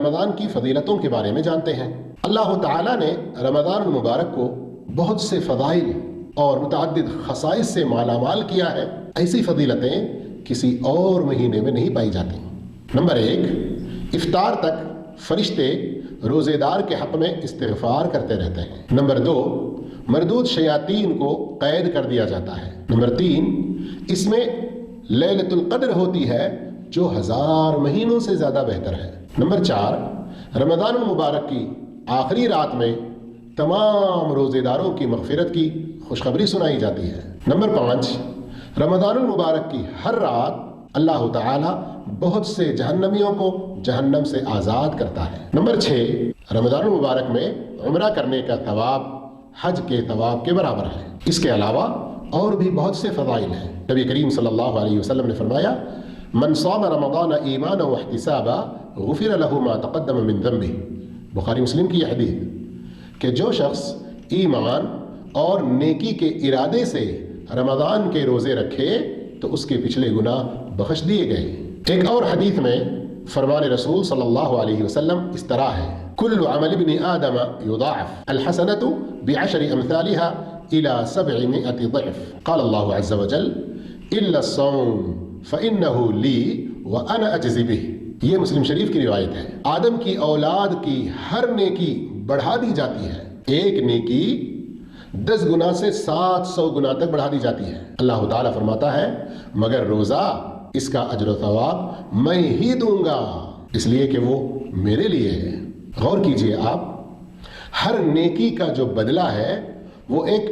رمضان کی فضیلتوں کے بارے میں جانتے ہیں۔ اللہ تعالیٰ نے رمضان المبارک کو بہت سے فضائل اور متعدد خصائص سے مالا مال کیا ہے۔ ایسی فضیلتیں کسی اور مہینے میں نہیں پائی جاتی۔ نمبر 1، افطار تک فرشتے روزے دار کے حق میں استغفار کرتے رہتے ہیں۔ نمبر 2، مردود شیاطین کو قید کر دیا جاتا ہے۔ نمبر 3، اس میں لیلۃ القدر ہوتی ہے جو 1000 مہینوں سے زیادہ بہتر ہے۔ نمبر 4، رمضان المبارک کی آخری رات میں تمام روزے داروں کی مغفرت کی خوشخبری سنائی جاتی ہے۔ نمبر 5، رمضان المبارک کی ہر رات اللہ تعالیٰ بہت سے جہنمیوں کو جہنم سے آزاد کرتا ہے۔ نمبر 6، رمضان المبارک میں عمرہ کرنے کا ثواب حج کے ثواب کے برابر ہے۔ اس کے علاوہ اور بھی بہت سے فضائل ہیں۔ نبی کریم صلی اللہ علیہ وسلم نے فرمایا، من صام رمضان ایمانا واحتسابا غفر له ما تقدم من ذنبه، بخاری مسلم کی یہ حدیث کہ جو شخص ایمان اور نیکی کے ارادے سے رمضان کے روزے رکھے تو اس کے پچھلے گناہ بخش دیے گئے۔ ایک اور حدیث میں فرمان رسول صلی اللہ علیہ وسلم اس طرح ہے، کل عمل ابن آدم یضاعف الحسنۃ بعشر امثالها الى 700 ضعف، قال اللہ عز وجل الا الصوم فانه لی وانا اجزی بہ۔ یہ مسلم شریف کی روایت ہے۔ آدم کی اولاد کی ہر نیکی بڑھا دی جاتی ہے، ایک نیکی 10 گنا سے 700 گنا تک بڑھا دی جاتی ہے۔ اللہ تعالیٰ فرماتا ہے مگر روزہ، اس کا اجر و ثواب میں ہی دوں گا، اس لیے کہ وہ میرے لیے ہے۔ غور کیجئے آپ، ہر نیکی کا جو بدلہ ہے وہ ایک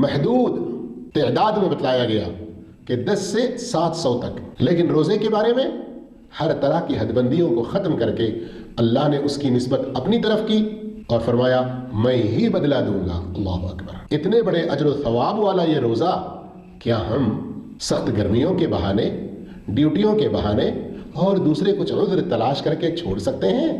محدود تعداد میں بتلایا گیا کہ 10 سے 700 تک، لیکن روزے کے بارے میں ہر طرح کی حد بندیوں کو ختم کر کے اللہ نے اس کی نسبت اپنی طرف کی اور فرمایا میں ہی بدلہ دوں گا۔ اللہ اکبر! اتنے بڑے اجر و ثواب والا یہ روزہ کیا ہم سخت گرمیوں کے بہانے، ڈیوٹیوں کے بہانے اور دوسرے کچھ عذر تلاش کر کے چھوڑ سکتے ہیں؟